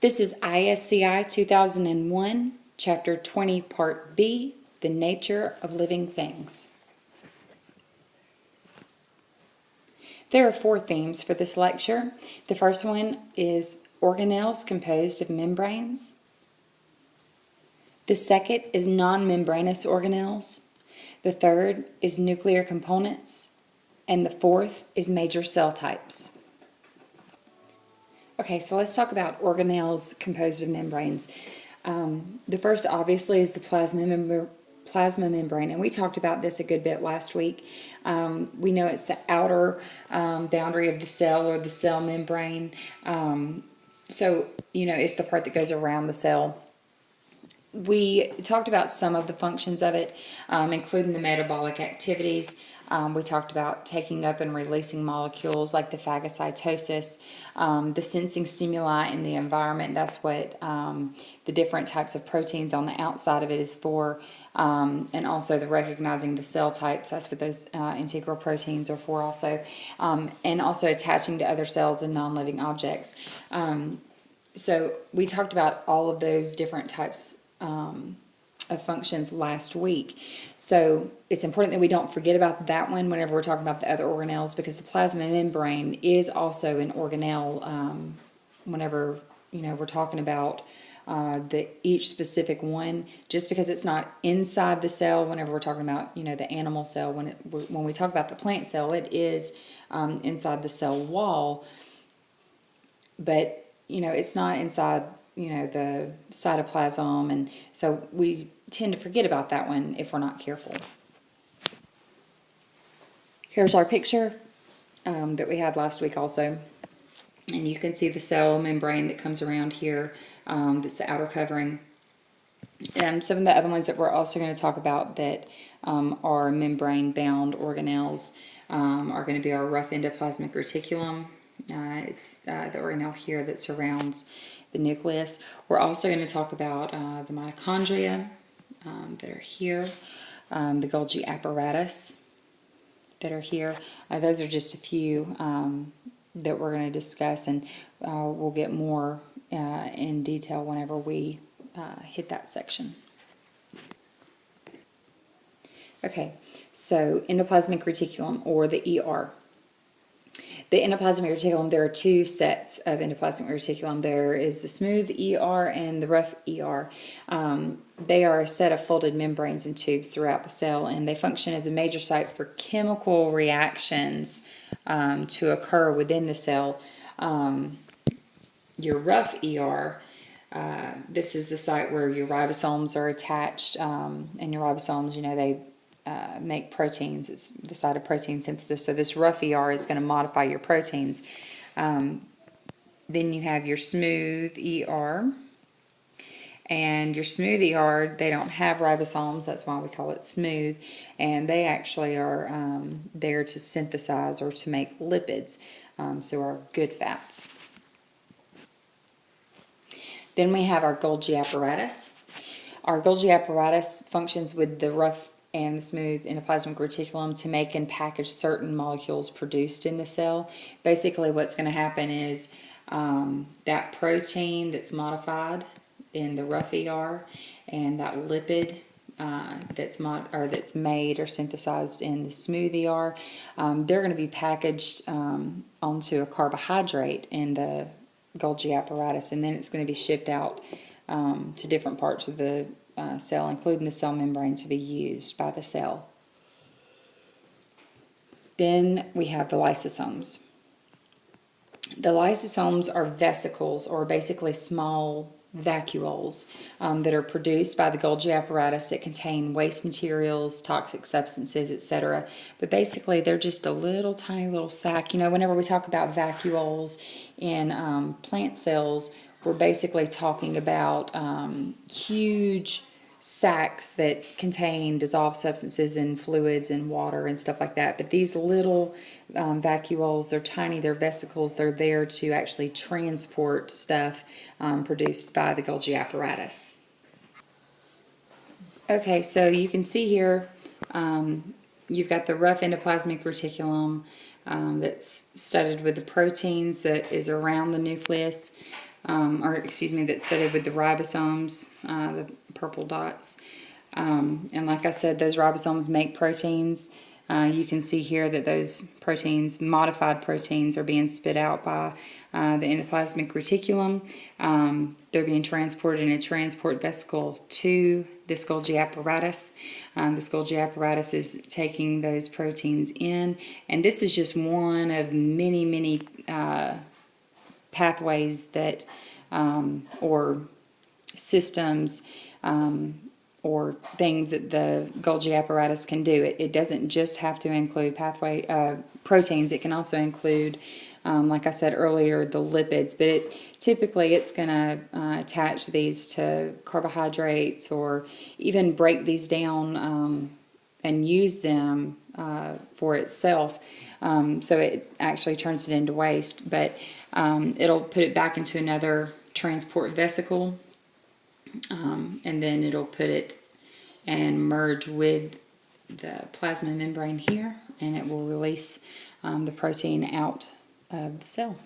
This is ISCI 2001, Chapter 20, Part B, The Nature of Living Things. There are 4 themes for this lecture. The first one is organelles composed of membranes. The second is non-membranous organelles. The third is nuclear components. And the fourth is major cell types. Okay, so let's talk about organelles composed of membranes. The first, obviously, is the plasma membrane, and we talked about this a good bit last week. We know it's the outer boundary of the cell, or the cell membrane. So, it's the part that goes around the cell. We talked about some of the functions of it, including the metabolic activities. We talked about taking up and releasing molecules like the phagocytosis, the sensing stimuli in the environment. That's what the different types of proteins on the outside of it is for, and also the recognizing the cell types. That's what those integral proteins are for also, and also attaching to other cells and non-living objects. So we talked about all of those different types of functions last week. So it's important that we don't forget about that one whenever we're talking about the other organelles, because the plasma membrane is also an organelle whenever we're talking about each specific one. Just because it's not inside the cell, whenever we're talking about the animal cell, when we talk about the plant cell, it is inside the cell wall, but it's not inside the cytoplasm, and so we tend to forget about that one if we're not careful. Here's our picture that we had last week also, and you can see the cell membrane that comes around here. That's the outer covering. Some of the other ones that we're also going to talk about that are membrane-bound organelles are going to be our rough endoplasmic reticulum. It's the organelle here that surrounds the nucleus. We're also going to talk about the mitochondria that are here, the Golgi apparatus that are here. Those are just a few that we're going to discuss, and we'll get more in detail whenever we hit that section. Okay, so endoplasmic reticulum, or the ER. The endoplasmic reticulum, there are 2 sets of endoplasmic reticulum. There is the smooth ER and the rough ER. They are a set of folded membranes and tubes throughout the cell, and they function as a major site for chemical reactions to occur within the cell. Your rough ER, this is the site where your ribosomes are attached, and your ribosomes, they make proteins. It's the site of protein synthesis. So this rough ER is going to modify your proteins. Then you have your smooth ER. And your smooth ER, they don't have ribosomes. That's why we call it smooth. And they actually are there to synthesize or to make lipids, so our good fats. Then we have our Golgi apparatus. Our Golgi apparatus functions with the rough and the smooth endoplasmic reticulum to make and package certain molecules produced in the cell. Basically, what's going to happen is that protein that's modified in the rough ER and that lipid that's made or synthesized in the smooth ER, they're going to be packaged onto a carbohydrate in the Golgi apparatus, and then it's going to be shipped out to different parts of the cell, including the cell membrane, to be used by the cell. Then we have the lysosomes. The lysosomes are vesicles, or basically small vacuoles that are produced by the Golgi apparatus that contain waste materials, toxic substances, etc. But basically they're just a little tiny little sac. Whenever we talk about vacuoles in plant cells, we're basically talking about huge sacs that contain dissolved substances and fluids and water and stuff like that. But these little vacuoles, they're tiny, they're vesicles, they're there to actually transport stuff produced by the Golgi apparatus. Okay, so you can see here you've got the rough endoplasmic reticulum that's studded with the proteins that is around the nucleus. or excuse me, that's studied with the ribosomes, the purple dots. And like I said, those ribosomes make proteins. You can see here that those proteins, modified proteins, are being spit out by the endoplasmic reticulum. They're being transported in a transport vesicle to this Golgi apparatus. This Golgi apparatus is taking those proteins in, and this is just one of many, many pathways that, or systems, or things that the Golgi apparatus can do. It doesn't just have to include proteins. It can also include, like I said earlier, the lipids. But typically it's going to attach these to carbohydrates, or even break these down and use them for itself. So it actually turns it into waste. But it'll put it back into another transport vesicle. And then it'll put it and merge with the plasma membrane here, and it will release the protein out of the cell.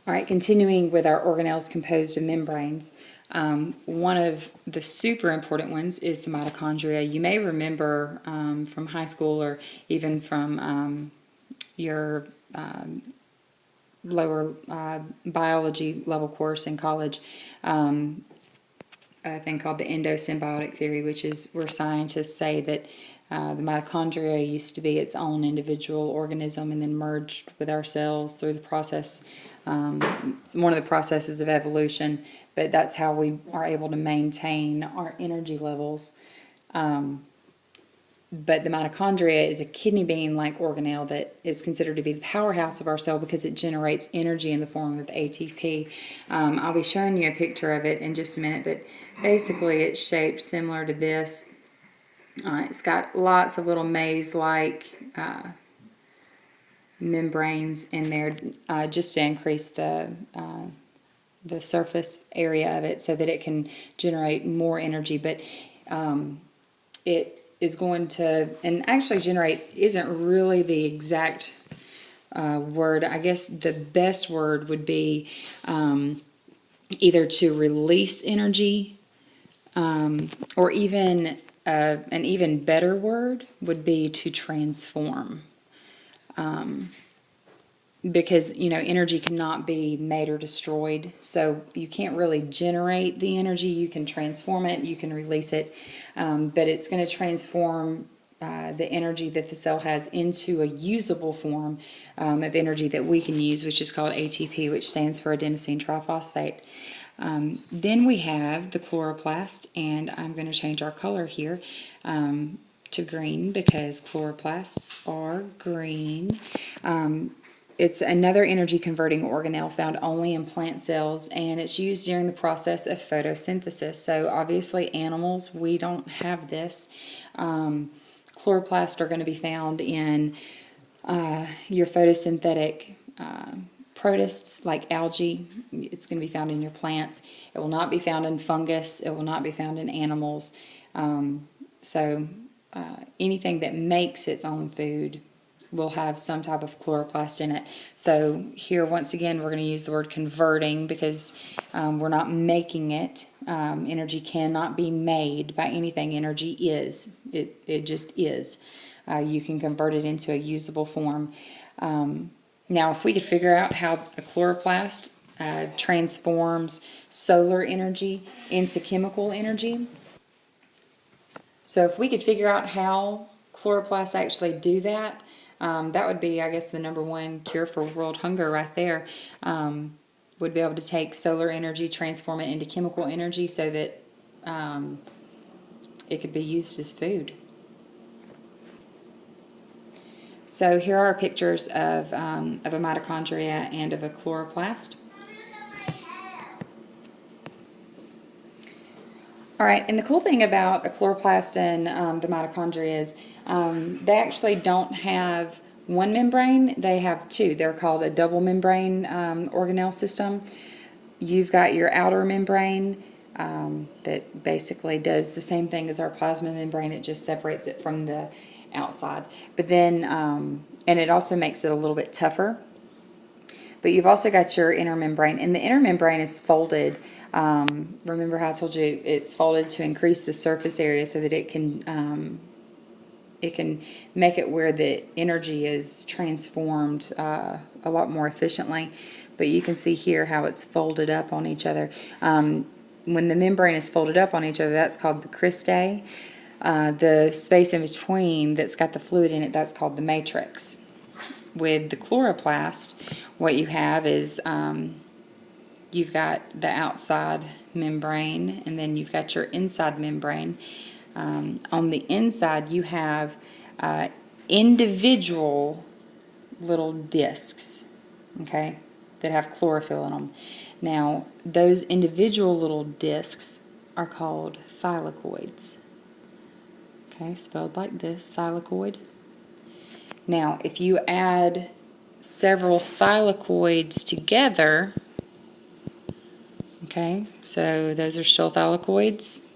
All right, continuing with our organelles composed of membranes, one of the super important ones is the mitochondria. You may remember from high school, or even from your lower biology level course in college, a thing called the endosymbiotic theory, which is where scientists say that the mitochondria used to be its own individual organism and then merged with our cells through the process. It's one of the processes of evolution, but that's how we are able to maintain our energy levels. But the mitochondria is a kidney bean-like organelle that is considered to be the powerhouse of our cell because it generates energy in the form of ATP. I'll be showing you a picture of it in just a minute, but basically it's shaped similar to this. It's got lots of little maze-like membranes in there just to increase the surface area of it so that it can generate more energy. But it is going to, and actually generate isn't really the exact word. I guess the best word would be either to release energy, or even an even better word would be to transform. Because, energy cannot be made or destroyed. So you can't really generate the energy. You can transform it, you can release it, but it's going to transform the energy that the cell has into a usable form of energy that we can use, which is called ATP, which stands for adenosine triphosphate. Then we have the chloroplast, and I'm going to change our color here to green because chloroplasts are green. It's another energy converting organelle found only in plant cells, and it's used during the process of photosynthesis. So obviously animals, we don't have this. Chloroplasts are going to be found in your photosynthetic protists like algae. It's going to be found in your plants. It will not be found in fungus. It will not be found in animals. Anything that makes its own food will have some type of chloroplast in it. So here, once again, we're going to use the word converting because we're not making it. Energy cannot be made by anything. Energy is. It just is. You can convert it into a usable form. Now, if we could figure out how a chloroplast transforms solar energy into chemical energy. So if we could figure out how chloroplasts actually do that, that would be, I guess, the #1 cure for world hunger right there. Would be able to take solar energy, transform it into chemical energy so that it could be used as food. So here are pictures of a mitochondria and of a chloroplast. All right, and the cool thing about a chloroplast and the mitochondria is they actually don't have one membrane, they have two. They're called a double membrane organelle system. You've got your outer membrane that basically does the same thing as our plasma membrane, it just separates it from the outside. But then, and it also makes it a little bit tougher. But you've also got your inner membrane, and the inner membrane is folded. Remember how I told you it's folded to increase the surface area so that it can make it where the energy is transformed a lot more efficiently. But you can see here how it's folded up on each other. When the membrane is folded up on each other, that's called the cristae. The space in between that's got the fluid in it, that's called the matrix. With the chloroplast, what you have is you've got the outside membrane, and then you've got your inside membrane. On the inside, you have individual little discs, okay, that have chlorophyll in them. Now, those individual little discs are called thylakoids. Okay, spelled like this, thylakoid. Now, if you add several thylakoids together, okay, so those are still thylakoids,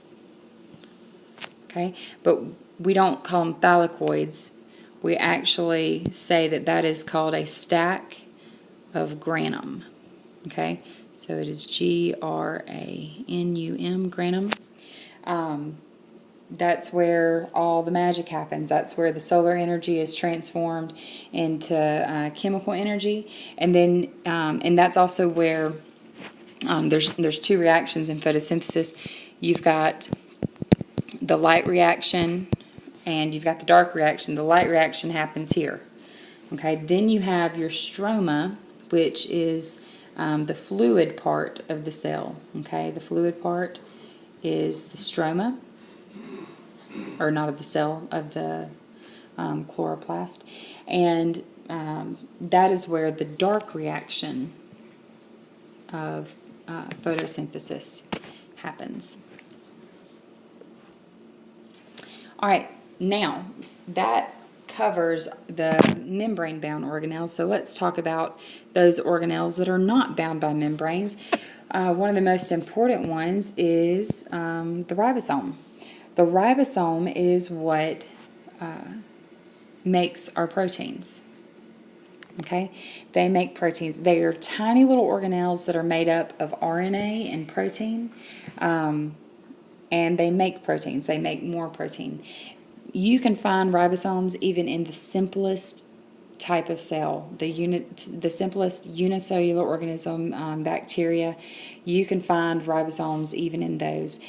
okay, but we don't call them thylakoids. We actually say that that is called a stack of granum, okay, so it is G-R-A-N-U-M, granum. That's where all the magic happens. That's where the solar energy is transformed into chemical energy, and then and that's also where there's two reactions in photosynthesis. You've got the light reaction and you've got the dark reaction. The light reaction happens here. Okay, then you have your stroma, which is the fluid part of the cell. Okay, the fluid part is the stroma, or not of the cell, of the chloroplast, and that is where the dark reaction of photosynthesis happens. All right, now that covers the membrane-bound organelles, so let's talk about those organelles that are not bound by membranes. One of the most important ones is the ribosome. The ribosome is what makes our proteins. Okay, they make proteins. They are tiny little organelles that are made up of RNA and protein, and they make proteins. They make more protein. You can find ribosomes even in the simplest type of cell, the simplest unicellular organism, bacteria. You can find ribosomes even in those.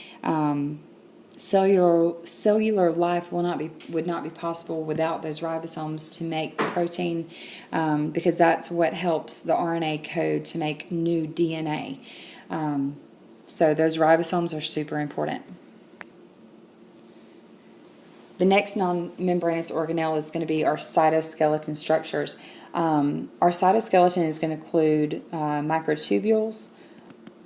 Cellular life would not be possible without those ribosomes to make the protein, because that's what helps the RNA code to make new DNA. So those ribosomes are super important. The next non-membranous organelle is going to be our cytoskeleton structures. Our cytoskeleton is going to include microtubules,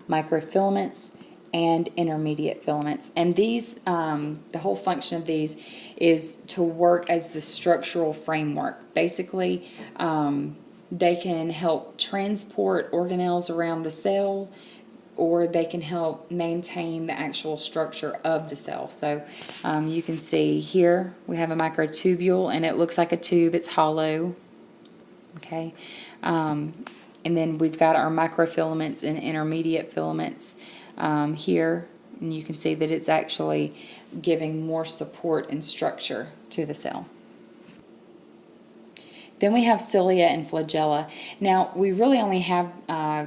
microfilaments, and intermediate filaments. And these, the whole function of these is to work as the structural framework. Basically, they can help transport organelles around the cell, or they can help maintain the actual structure of the cell. So you can see here we have a microtubule, and it looks like a tube. It's hollow. Okay, and then we've got our microfilaments and intermediate filaments here, and you can see that it's actually giving more support and structure to the cell. Then we have cilia and flagella. Now, we really only have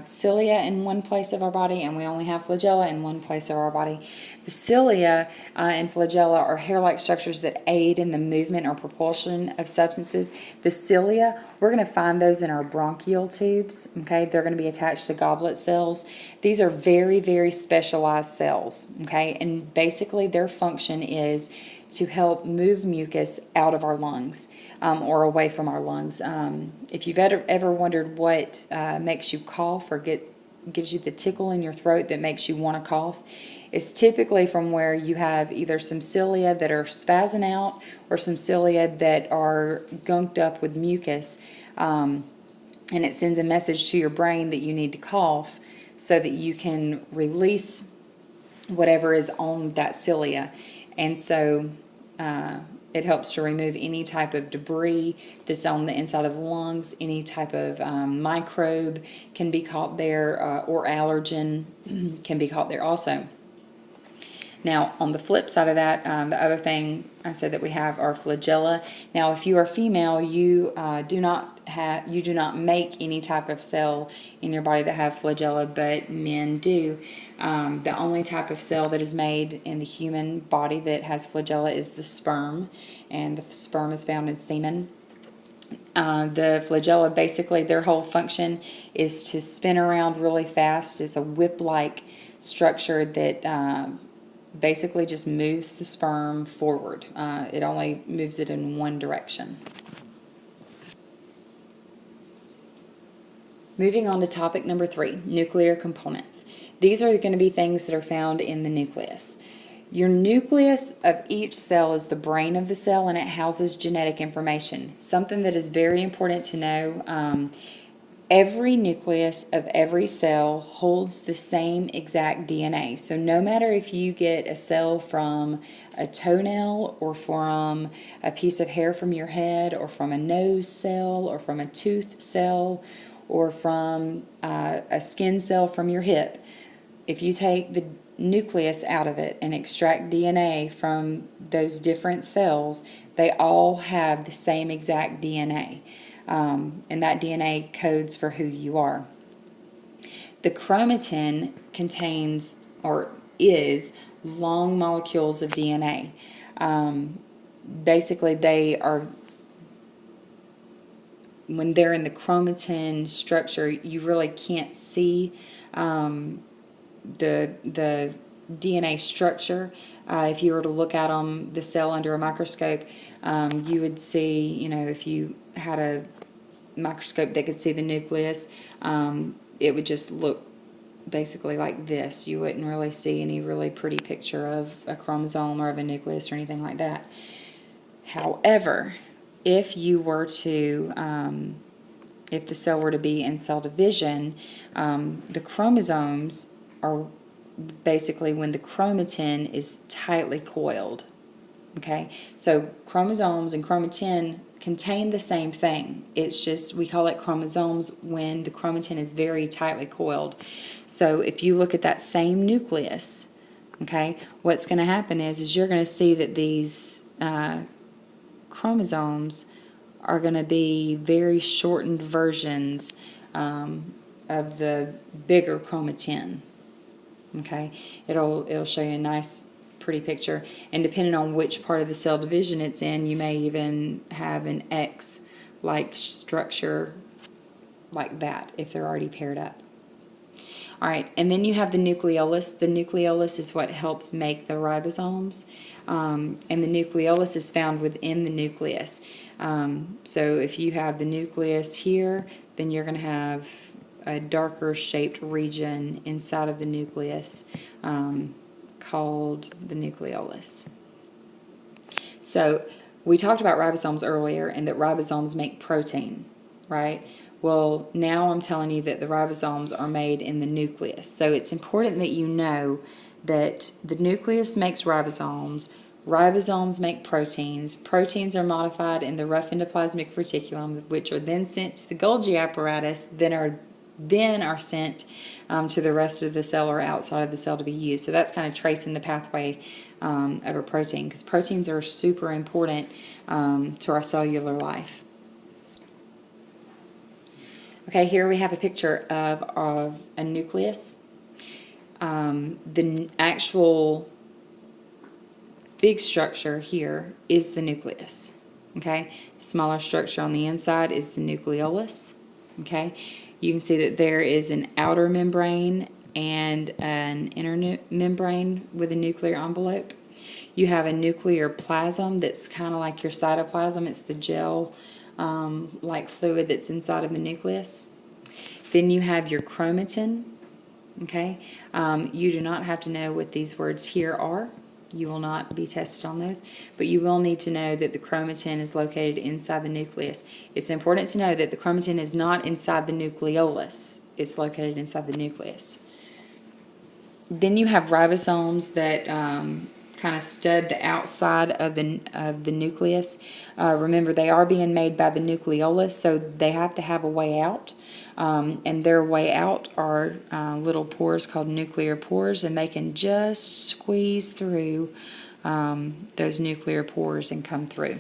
cilia in one place of our body, and we only have flagella in one place of our body. The cilia and flagella are hair-like structures that aid in the movement or propulsion of substances. The cilia, we're going to find those in our bronchial tubes. Okay, they're going to be attached to goblet cells. These are very, very specialized cells. Okay, and basically their function is to help move mucus out of our lungs, or away from our lungs. If you've ever wondered what makes you cough or gives you the tickle in your throat that makes you want to cough, it's typically from where you have either some cilia that are spazzing out or some cilia that are gunked up with mucus, and it sends a message to your brain that you need to cough so that you can release whatever is on that cilia. And so It helps to remove any type of debris that's on the inside of the lungs. Any type of microbe can be caught there, or allergen can be caught there also. Now, on the flip side of that, the other thing I said that we have are flagella. Now, if you are female, you do not make any type of cell in your body that have flagella, but men do. The only type of cell that is made in the human body that has flagella is the sperm, and the sperm is found in semen. The flagella, basically, their whole function is to spin around really fast. It's a whip-like structure that basically just moves the sperm forward. It only moves it in one direction. Moving on to topic number 3, nuclear components. These are going to be things that are found in the nucleus. Your nucleus of each cell is the brain of the cell, and it houses genetic information. Something that is very important to know, every nucleus of every cell holds the same exact DNA. So no matter if you get a cell from a toenail, or from a piece of hair from your head, or from a nose cell, or from a tooth cell, or from a skin cell from your hip, if you take the nucleus out of it and extract DNA from those different cells, they all have the same exact DNA. And that DNA codes for who you are. The chromatin contains, or is, long molecules of DNA. Basically, they are, when they're in the chromatin structure, you really can't see the DNA structure. If you were to look at the cell under a microscope, you would see, if you had a microscope that could see the nucleus, it would just look basically like this. You wouldn't really see any really pretty picture of a chromosome or of a nucleus or anything like that. However, if you were to, if the cell were to be in cell division, the chromosomes are basically when the chromatin is tightly coiled. Okay, so chromosomes and chromatin contain the same thing. It's just, we call it chromosomes when the chromatin is very tightly coiled. So if you look at that same nucleus, okay, what's going to happen is you're going to see that these chromosomes are going to be very shortened versions of the bigger chromatin. Okay, it'll show you a nice pretty picture, and depending on which part of the cell division it's in, you may even have an X-like structure like that if they're already paired up. Alright, and then you have the nucleolus. The nucleolus is what helps make the ribosomes, and the nucleolus is found within the nucleus. So if you have the nucleus here, then you're going to have a darker shaped region inside of the nucleus called the nucleolus. So we talked about ribosomes earlier, and that ribosomes make protein, right? Well, now I'm telling you that the ribosomes are made in the nucleus. So it's important that you know that the nucleus makes ribosomes, ribosomes make proteins, proteins are modified in the rough endoplasmic reticulum, which are then sent to the Golgi apparatus, then are sent to the rest of the cell or outside of the cell to be used. So that's kind of tracing the pathway of a protein, because proteins are super important to our cellular life. Okay, here we have a picture of a nucleus. The actual big structure here is the nucleus. Okay, the smaller structure on the inside is the nucleolus. Okay, you can see that there is an outer membrane and an inner membrane with a nuclear envelope. You have a nuclear plasm that's kind of like your cytoplasm. It's the gel like fluid that's inside of the nucleus. Then you have your chromatin. Okay, you do not have to know what these words here are. You will not be tested on those, but you will need to know that the chromatin is located inside the nucleus. It's important to know that the chromatin is not inside the nucleolus. It's located inside the nucleus. Then you have ribosomes that kind of stud the outside of the nucleus. Remember, they are being made by the nucleolus, so they have to have a way out. And their way out are little pores called nuclear pores, and they can just squeeze through those nuclear pores and come through.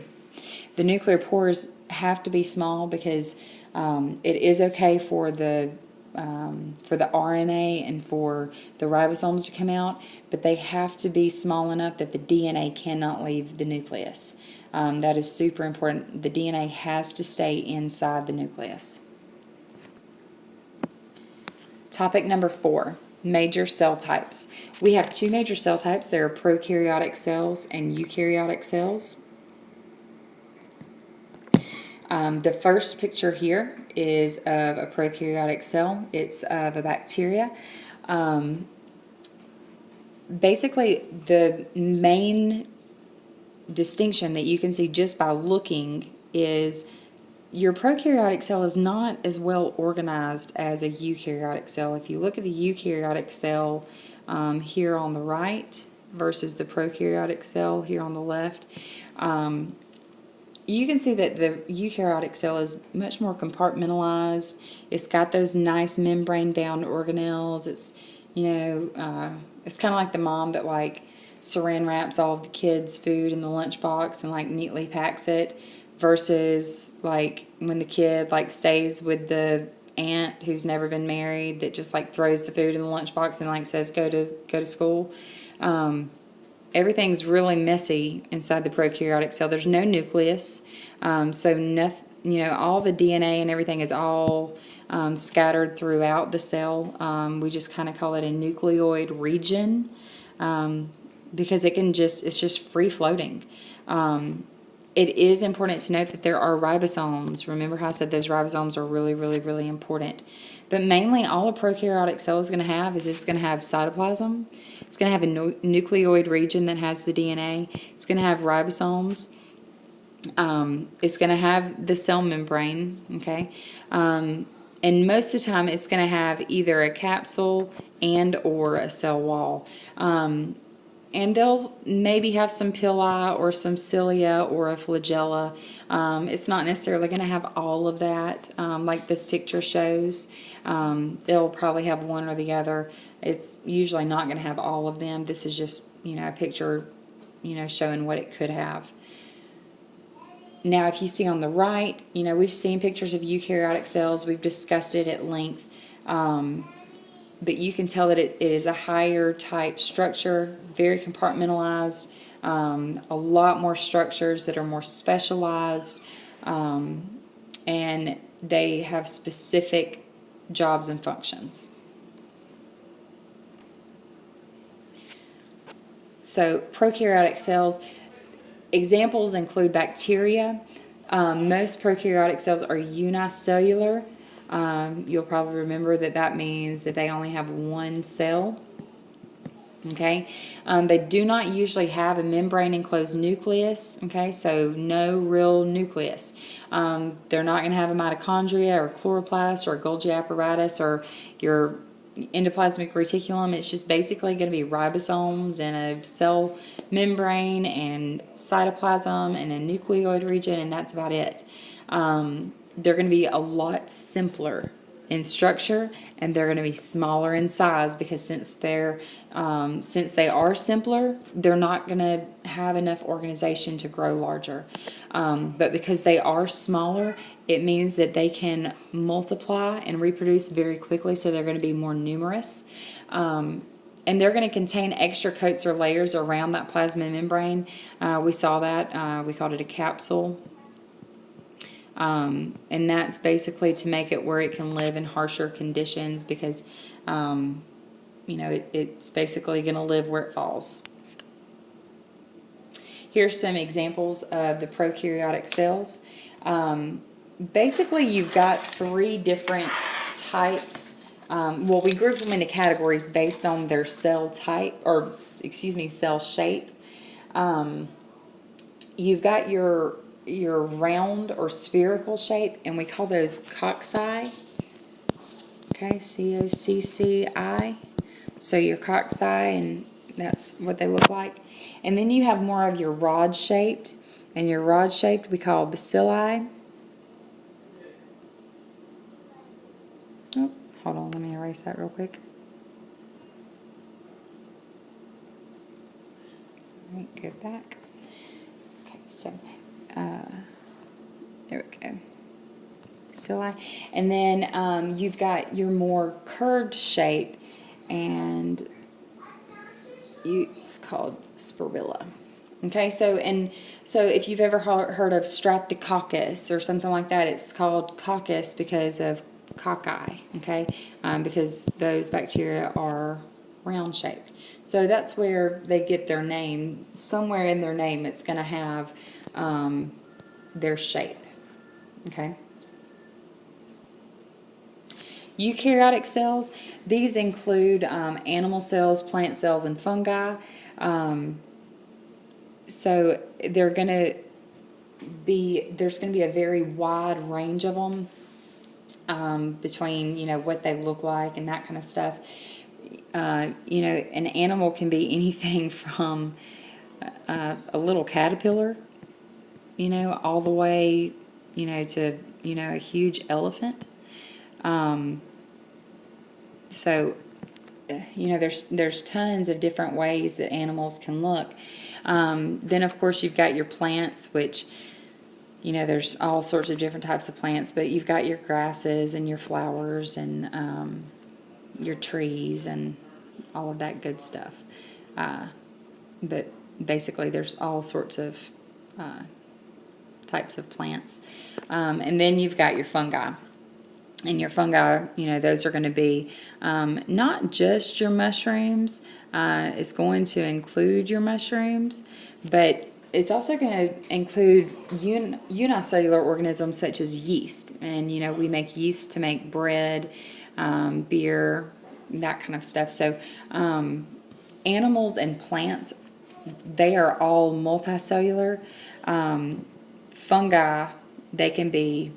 The nuclear pores have to be small because it is okay for the RNA and for the ribosomes to come out, but they have to be small enough that the DNA cannot leave the nucleus. That is super important. The DNA has to stay inside the nucleus. Topic number 4, major cell types. We have 2 major cell types. There are prokaryotic cells and eukaryotic cells. The first picture here is of a prokaryotic cell. It's of a bacteria. Basically, the main distinction that you can see just by looking is your prokaryotic cell is not as well organized as a eukaryotic cell. If you look at the eukaryotic cell here on the right versus the prokaryotic cell here on the left, you can see that the eukaryotic cell is much more compartmentalized. It's got those nice membrane-bound organelles. It's, it's kind of like the mom that like saran wraps all of the kids' food in the lunchbox and like neatly packs it, versus like when the kid like stays with the aunt who's never been married that just like throws the food in the lunchbox and like says go to school. Everything's really messy inside the prokaryotic cell. There's no nucleus, so nothing, all the DNA and everything is all scattered throughout the cell. We just kind of call it a nucleoid region because it's just free floating. It is important to note that there are ribosomes. Remember how I said those ribosomes are really, really, really important. But mainly all a prokaryotic cell is going to have is it's going to have cytoplasm. It's going to have a nucleoid region that has the DNA. It's going to have ribosomes. It's going to have the cell membrane, okay? And most of the time it's going to have either a capsule and or a cell wall. And they'll maybe have some pili or some cilia or a flagella. It's not necessarily going to have all of that like this picture shows. It'll probably have one or the other. It's usually not going to have all of them. This is just, a picture, showing what it could have. Now, if you see on the right, we've seen pictures of eukaryotic cells. We've discussed it at length. But you can tell that it is a higher type structure, very compartmentalized, a lot more structures that are more specialized, and they have specific jobs and functions. So prokaryotic cells, examples include bacteria. Most prokaryotic cells are unicellular. You'll probably remember that means that they only have one cell. Okay, they do not usually have a membrane-enclosed nucleus. Okay, so no real nucleus. They're not going to have a mitochondria or chloroplast or a Golgi apparatus or your endoplasmic reticulum. It's just basically going to be ribosomes and a cell membrane and cytoplasm and a nucleoid region, and that's about it. They're going to be a lot simpler in structure, and they're going to be smaller in size because since they are simpler, they're not going to have enough organization to grow larger. But because they are smaller, it means that they can multiply and reproduce very quickly, so they're going to be more numerous. And they're going to contain extra coats or layers around that plasma membrane. We saw that. We called it a capsule. And that's basically to make it where it can live in harsher conditions because, it's basically going to live where it falls. Here's some examples of the prokaryotic cells. Basically, you've got 3 different types. We group them into categories based on their cell type, or cell shape. You've got your round or spherical shape, and we call those cocci. Okay, C-O-C-C-I. So your cocci, and That's what they look like. And then you have more of your rod-shaped, and your rod-shaped we call bacilli. Oh, hold on, let me erase that real quick. All right, go back. Okay, so there we go. Bacilli. And then you've got your more curved shape, and it's called spirilla. Okay, so if you've ever heard of streptococcus or something like that, it's called coccus because of cocci. Okay, because those bacteria are round shaped. So that's where they get their name. Somewhere in their name, it's going to have their shape. Okay. Eukaryotic cells, these include animal cells, plant cells, and fungi. So there's going to be a very wide range of them between, what they look like and that kind of stuff. An animal can be anything from a little caterpillar, all the way, to, a huge elephant. So, there's tons of different ways that animals can look. Then, of course, you've got your plants, which, there's all sorts of different types of plants, but you've got your grasses and your flowers and your trees and all of that good stuff. But basically, there's all sorts of types of plants. And then you've got your fungi. And your fungi, those are going to be not just your mushrooms. It's going to include your mushrooms, but it's also going to include unicellular organisms such as yeast. And, we make yeast to make bread, beer, that kind of stuff. So animals and plants, they are all multicellular. Fungi, they can be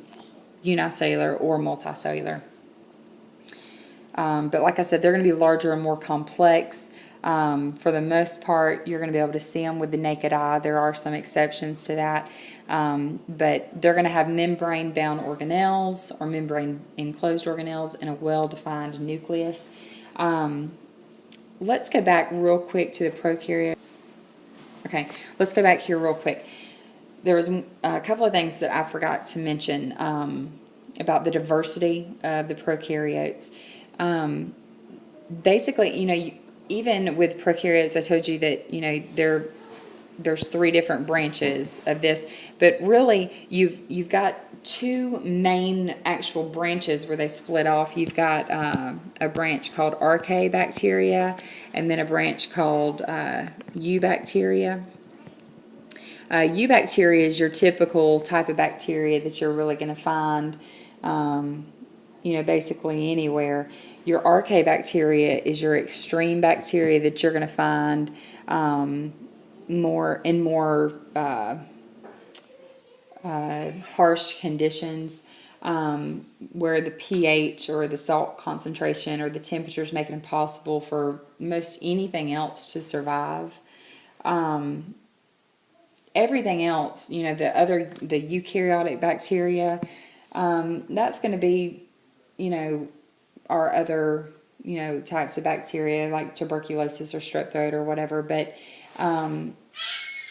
unicellular or multicellular. But like I said, they're going to be larger and more complex. For the most part, you're going to be able to see them with the naked eye. There are some exceptions to that. But they're going to have membrane-bound organelles or membrane-enclosed organelles in a well-defined nucleus. Let's go back real quick to the prokaryote. Okay, let's go back here real quick. There was a couple of things that I forgot to mention about the diversity of the prokaryotes. Basically, even with prokaryotes, I told you that, there's 3 different branches of this, but really you've got 2 main actual branches where they split off. You've got a branch called Archaebacteria and then a branch called Eubacteria. Eubacteria is your typical type of bacteria that you're really going to find, basically anywhere. Your Archaebacteria is your extreme bacteria that you're going to find more harsh conditions, where the pH or the salt concentration or the temperatures make it impossible for most anything else to survive. Everything else, the eukaryotic bacteria, that's going to be, our other, types of bacteria like tuberculosis or strep throat or whatever. But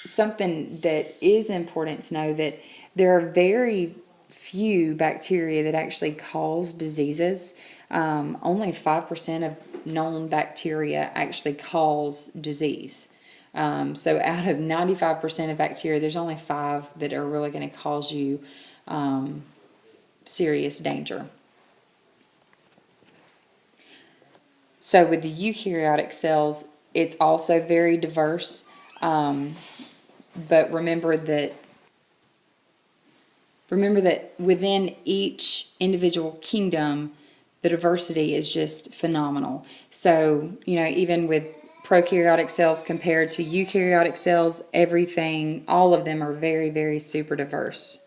something that is important to know, that there are very few bacteria that actually cause diseases. Only 5% of known bacteria actually cause disease. So out of 95% of bacteria, there's only 5 that are really going to cause you serious danger. So with the eukaryotic cells, it's also very diverse. But remember that within each individual kingdom, the diversity is just phenomenal. So, even with prokaryotic cells compared to eukaryotic cells, all of them are very, very super diverse.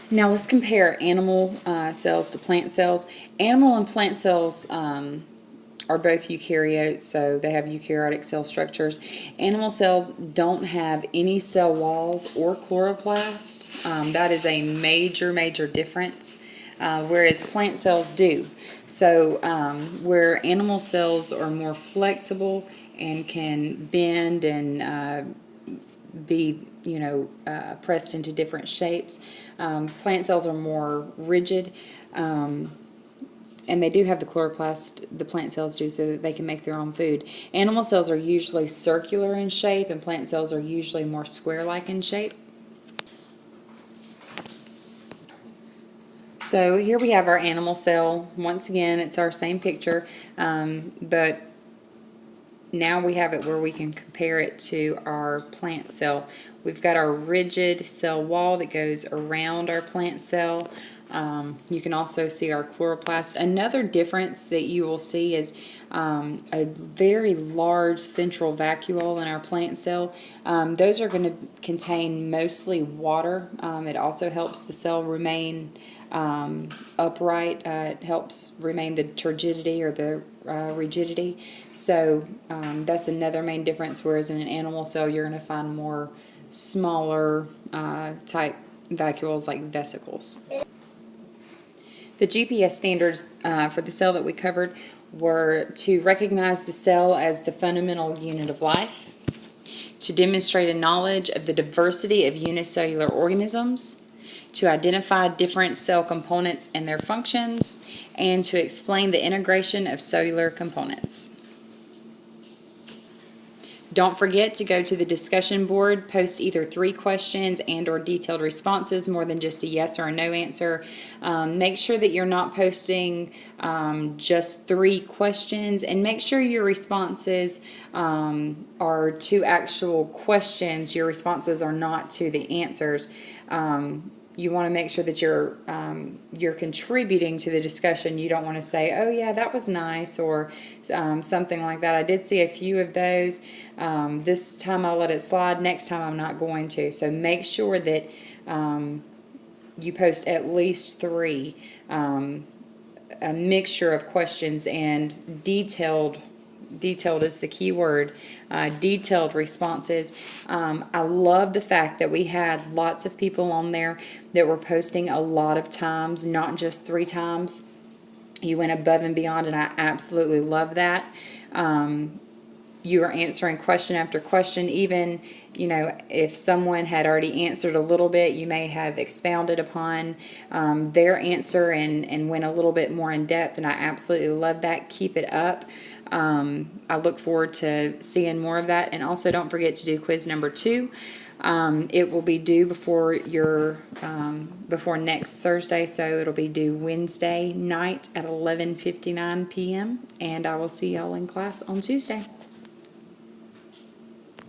Now let's compare animal cells to plant cells. Animal and plant cells are both eukaryotes, so they have eukaryotic cell structures. Animal cells don't have any cell walls or chloroplast. That is a major, major difference, whereas plant cells do. So where animal cells are more flexible and can bend and be, pressed into different shapes, plant cells are more rigid. And they do have the chloroplast, the plant cells do, so that they can make their own food. Animal cells are usually circular in shape, and plant cells are usually more square-like in shape. So here we have our animal cell. Once again, it's our same picture, but now we have it where we can compare it to our plant cell. We've got our rigid cell wall that goes around our plant cell. You can also see our chloroplast. Another difference that you will see is a very large central vacuole in our plant cell. Those are going to contain mostly water. It also helps the cell remain upright. It helps remain the turgidity or the rigidity. So that's another main difference, whereas in an animal cell you're going to find more smaller type vacuoles like vesicles. The GPS standards for the cell that we covered were to recognize the cell as the fundamental unit of life, to demonstrate a knowledge of the diversity of unicellular organisms, to identify different cell components and their functions, and to explain the integration of cellular components. Don't forget to go to the discussion board, post either 3 questions and or detailed responses, more than just a yes or a no answer. Make sure that you're not posting just 3 questions, and make sure your responses are to actual questions. Your responses are not to the answers. You want to make sure that you're contributing to the discussion. You don't want to say, oh yeah, that was nice, or something like that. I did see a few of those. This time I'll let it slide. Next time I'm not going to. So make sure that you post at least 3, a mixture of questions and detailed is the key word, detailed responses. I love the fact that we had lots of people on there that were posting a lot of times, not just 3 times. You went above and beyond, and I absolutely love that. You are answering question after question. Even, if someone had already answered a little bit, you may have expounded upon their answer and went a little bit more in depth, and I absolutely love that. Keep it up. I look forward to seeing more of that. And also don't forget to do quiz number 2. It will be due before next Thursday, so it'll be due Wednesday night at 11:59 p.m. and I will see y'all in class on Tuesday.